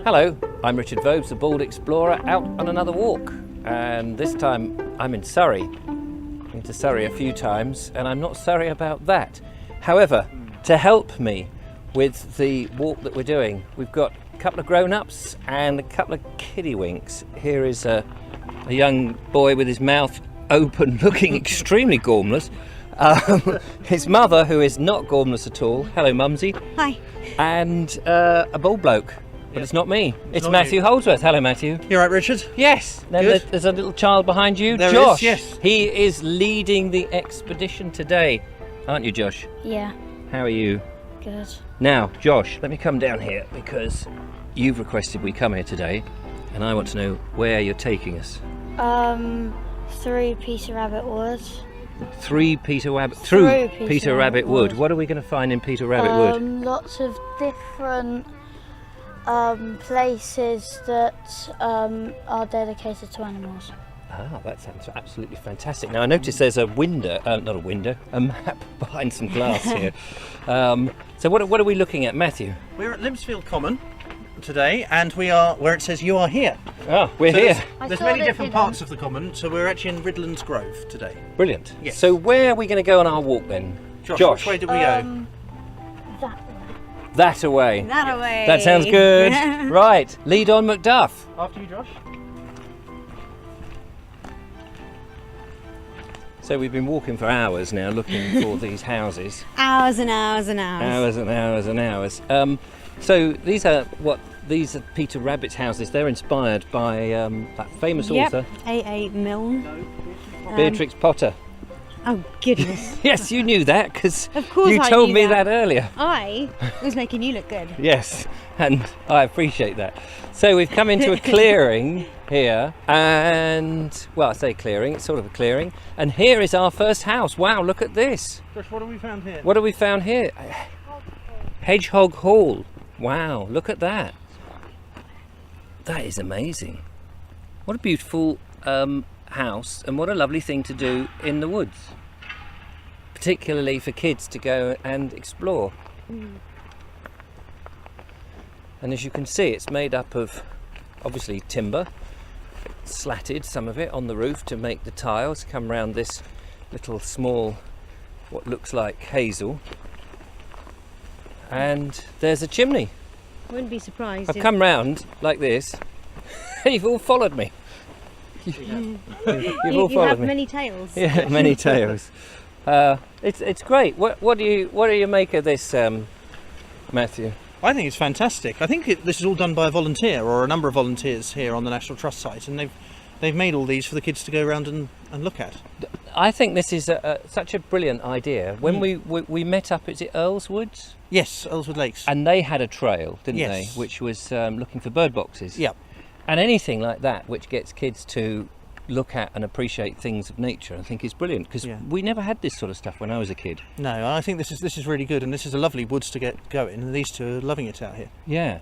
Hello, I'm Richard Vobes, the Bald Explorer, out on another walk. And this time I'm in Surrey. I've been to Surrey a few times and I'm not sorry about that. However, to help me with the walk that we're doing, we've got a couple of grown-ups and a couple of kiddywinks. Here is a young boy with his mouth open, looking extremely gormless. His mother, who is not gormless at all. Hello, Mumsy. Hi. And a bald bloke. But it's not me. It's Matthew Holdsworth. Hello, Matthew. You all right, Richard? Yes. Now there's a little child behind you. There Josh. is, yes. He is leading the expedition today. Aren't you, Josh? Yeah. How are you? Good. Now, Josh, let me come down here because you've requested we come here today and I want to know where you're taking us. 3 Peter Rabbit Wood. Through Peter Rabbit Wood. What are we going to find in Peter Rabbit Wood? Lots of different places that are dedicated to animals. Ah, that sounds absolutely fantastic. Now I noticed there's a window, not a window, a map behind some glass here. So what are we looking at, Matthew? We're at Limpsfield Common today, and we are where it says you are here. Oh, we're here. There's many different parts of the common, so we're actually in Ridlands Grove today. Brilliant. Yes. So where are we going to go on our walk then? Josh, which way do we go? That way. That away. That away. That sounds good. Right, lead on, Macduff. After you, Josh. So we've been walking for hours now looking for these houses. Hours and hours and hours. Hours and hours and hours. So these are Peter Rabbit's houses. They're inspired by that famous author, A.A. Milne. Beatrix Potter. Oh goodness. Yes, you knew that because Of course you I told knew me that. that earlier. I was making you look good. Yes, and I appreciate that. So we've come into a clearing here, and well, I say clearing, it's sort of a clearing, and here is our first house. Wow, look at this. Josh, what have we found here? What have we found here? Hedgehog Hall. Wow, look at that. That is amazing. What a beautiful house, and what a lovely thing to do in the woods, particularly for kids to go and explore. And as you can see, it's made up of obviously timber, slatted some of it on the roof to make the tiles come round this little small, what looks like hazel. And there's a chimney. Wouldn't be surprised. I've come round like this and you've all followed me. You've all You followed have me. many tails. Yeah, many tails. It's great. What do you make of this, Matthew? I think it's fantastic. I think this is all done by a volunteer or a number of volunteers here on the National Trust site, and they've made all these for the kids to go around and look at. I think this is such a brilliant idea. When we met up, is it Earl's Woods? Yes, Earlswood Lakes. And they had a trail, didn't Yes. they? Which was looking for bird boxes. Yep. And anything like that which gets kids to look at and appreciate things of nature, I think is brilliant, because we never had this sort of stuff when I was a kid. No, I think this is really good, and this is a lovely woods to get going, and these two are loving it out here. Yeah.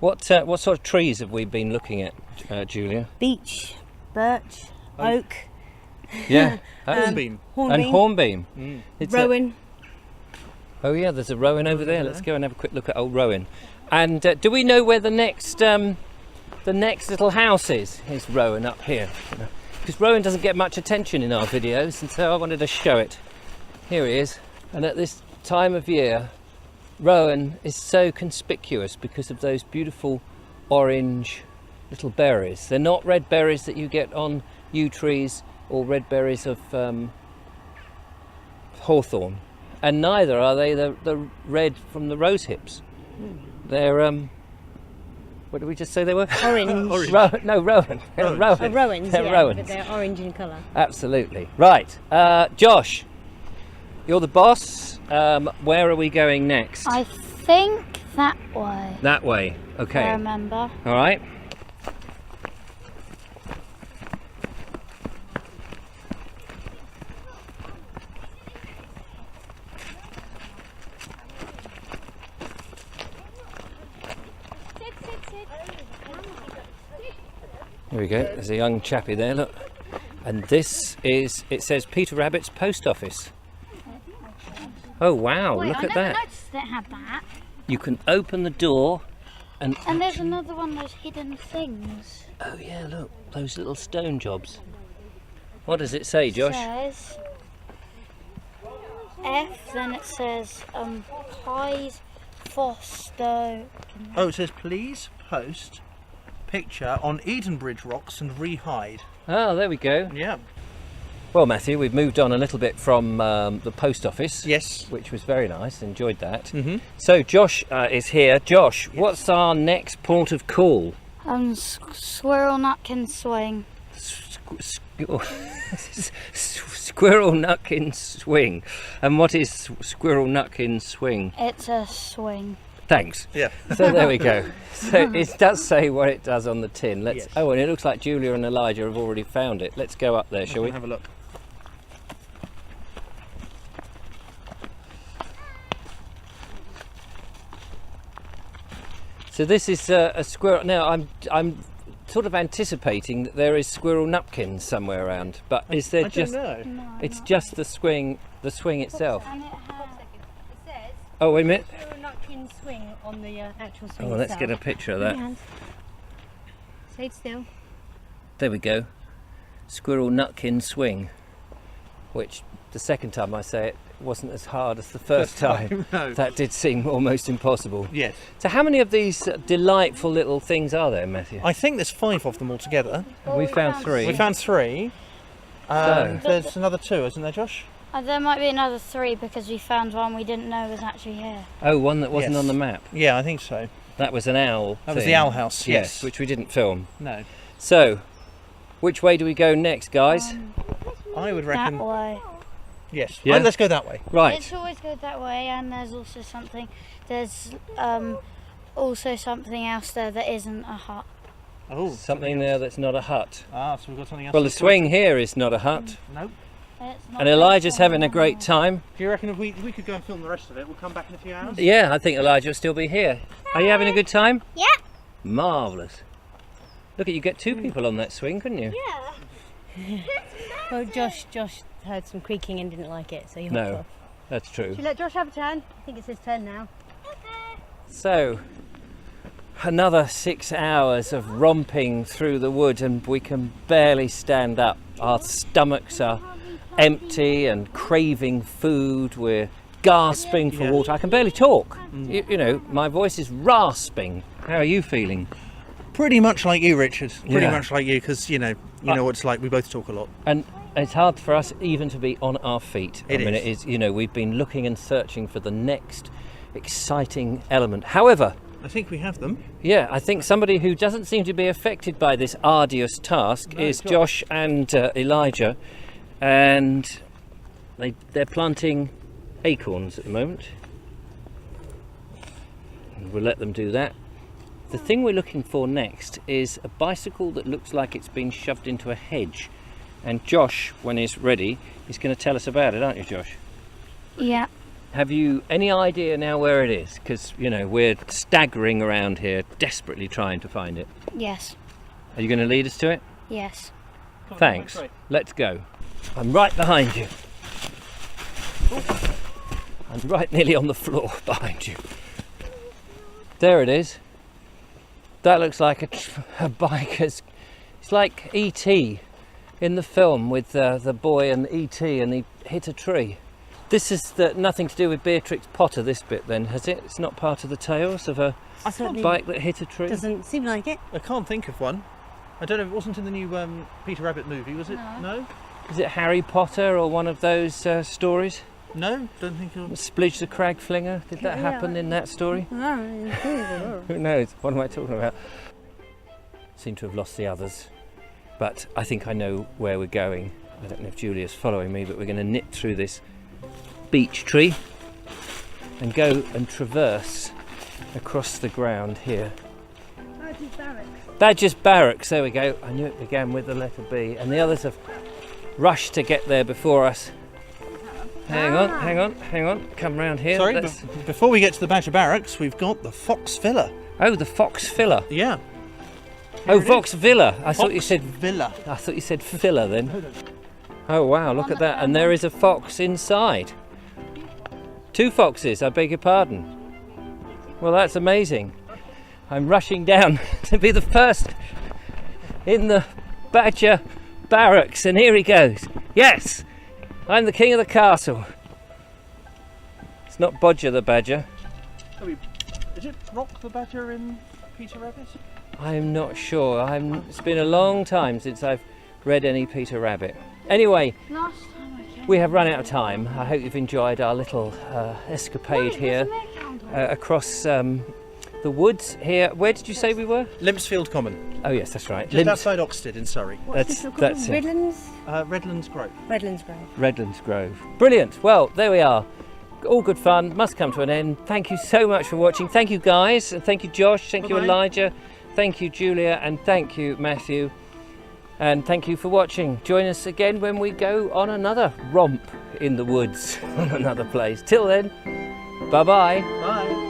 What sort of trees have we been looking at, Julia? Beech, birch, oak, Yeah. Hornbeam. And hornbeam. It's rowan. Oh yeah, there's a rowan over there. Let's go and have a quick look at old rowan. And do we know where the next little house is? Is rowan up here? Because rowan doesn't get much attention in our videos, and so I wanted to show it. Here he is. And at this time of year, rowan is so conspicuous because of those beautiful orange little berries. They're not red berries that you get on yew trees or red berries of hawthorn. And neither are they the red from the rose hips. They're what did we just say they were? Orange. Orange. No, rowan. Rowans. Rowan. Oh, rowans, They're yeah, rowans. but they're orange in colour. Absolutely. Right. Josh, you're the boss. Where are we going next? I think that way. That way. Okay. I remember. All right. Here we go. There's a young chappie there. Look. And this is. It says Peter Rabbit's post office. Oh wow! Wait, look I at never that. noticed it had that. You can open the door And there's another one of those hidden things. oh yeah, look, those little stone jobs. What does it say, Josh? It says F, then it says Pies Foster. Oh, it says please post picture on Edenbridge rocks and re-hide. Oh, there we go. Yeah. Well, Matthew, we've moved on a little bit from the post office. Yes. Which was very nice. Enjoyed that. Mm-hmm. So Josh is here. Josh, what's our next port of call? Squirrel Nutkin Swing. Squirrel Nutkin Swing. And what is Squirrel Nutkin Swing? It's a swing. Thanks. Yeah. So there we go. So it does say what it does on the tin. Let's. Yes. Oh, and it looks like Julia and Elijah have already found it. Let's go up there, shall we? Have a look. So this is a squirrel. Now I'm sort of anticipating that there is squirrel nutkin somewhere around, but is there I just? don't know. No, It's just the swing itself. And it has It says Oh, wait a minute. Squirrel Nutkin Swing on the actual swing Oh, let's itself. get a picture of that. Stay still. There we go. Squirrel nutkin swing, which the second time I say it wasn't as hard as the first time. No. That did seem almost impossible. Yes. So how many of these delightful little things are there, Matthew? I think there's 5 of them altogether. We found 3. We found 3. So- There's another 2, isn't there, Josh? there might be another 3 because we found one we didn't know was actually here. Oh, one that wasn't Yes. on the map. Yeah, I think so. That was an owl. That was thing. the owl house. Yes, which we didn't film. No. So, which way do we go next, guys? I would That reckon. way. Yes. Yeah? Right, let's go that way. Right. It's always good that way, and there's also something. There's also something else there that isn't a hut. Oh. Something there that's not a hut. Ah, so we've got something else. Well, the to look swing here is not a hut. for. Nope. It's not And Elijah's having a great time. Do you reckon if we could go and film the rest of it, we'll come back in a few hours? Yeah, I think Elijah will still be here. Are you having a good time? Yeah. Marvellous. Look at you, get 2 people on that swing, couldn't you? Yeah. Well, Josh heard some creaking and didn't like it, so he hopped No, off. that's true. Should we let Josh have a turn? I think it's his turn now. So, another 6 hours of romping through the wood and we can barely stand up. Our stomachs are empty and craving food. We're gasping for Yeah. water. I can barely talk. You know, my voice is rasping. How are you feeling? Pretty much like you, Richard. Pretty Yeah. much like you, because you know what it's like. We both talk a lot. And it's hard for us even to be on our feet. It it is. is, you know, we've been looking and searching for the next exciting element. However, I think we have them. yeah, I think somebody who doesn't seem to be affected by this arduous task No, is Josh. Josh and Elijah, and they're planting acorns at the moment. And we'll let them do that. The thing we're looking for next is a bicycle that looks like it's been shoved into a hedge. And Josh, when he's ready, is going to tell us about it, aren't you, Josh? Yeah. Have you any idea now where it is? Because, you know, we're staggering around here, desperately trying to find it. Yes. Are you going to lead us to it? Yes. Thanks. Let's go. I'm right behind you. I'm right nearly on the floor behind you. There it is. That looks like a biker's. It's like E.T. in the film with the boy and E.T. and he hit a tree. This is nothing to do with Beatrix Potter, this bit then, has it? It's not part of the tales of a I certainly bike that hit a tree? doesn't seem like it. I can't think of one. I don't know. It wasn't in the new Peter Rabbit movie, was it? No. Is it Harry Potter or one of those stories? No. Don't think of. Splidge the Crag Flinger, did that happen in that story? Who knows? What am I talking about? Seem to have lost the others, but I think I know where we're going. I don't know if Julia's following me, but we're going to nip through this beech tree and go and traverse across the ground here. Badger's Barracks, there we go. I knew it began with the letter B, and the others have rushed to get there before us. Hang on, come round here. Sorry, Let's- but before we get to the Badger Barracks, we've got the Fox Villa. Oh, the Fox Villa. Yeah. Oh, Fox Villa. I thought you said Villa. I thought you said filler then. Oh wow, look at that. And there is a fox inside. 2 foxes, I beg your pardon. Well, that's amazing. I'm rushing down to be the first in the badger barracks, and here he goes. Yes, I'm the king of the castle. It's not Bodger the badger. Is it Rock the Badger in Peter Rabbit? I'm not sure. It's been a long time since I've read any Peter Rabbit. Anyway, Last time I came. we have run out of time. I hope you've enjoyed our little escapade here across the woods here. Where did you say we were? Limpsfield Common, Oh yes, that's right. just outside Oxted in Surrey. That's it. Redlands? Redlands Grove. Redlands Grove. Redlands Grove. Brilliant. Well, there we are. All good fun. Must come to an end. Thank you so much for watching. Thank you guys, and thank you Josh. Thank you Bye-bye. Elijah. Thank you Julia, and thank you Matthew. And thank you for watching. Join us again when we go on another romp in the woods on another place. Till then, bye-bye. Bye.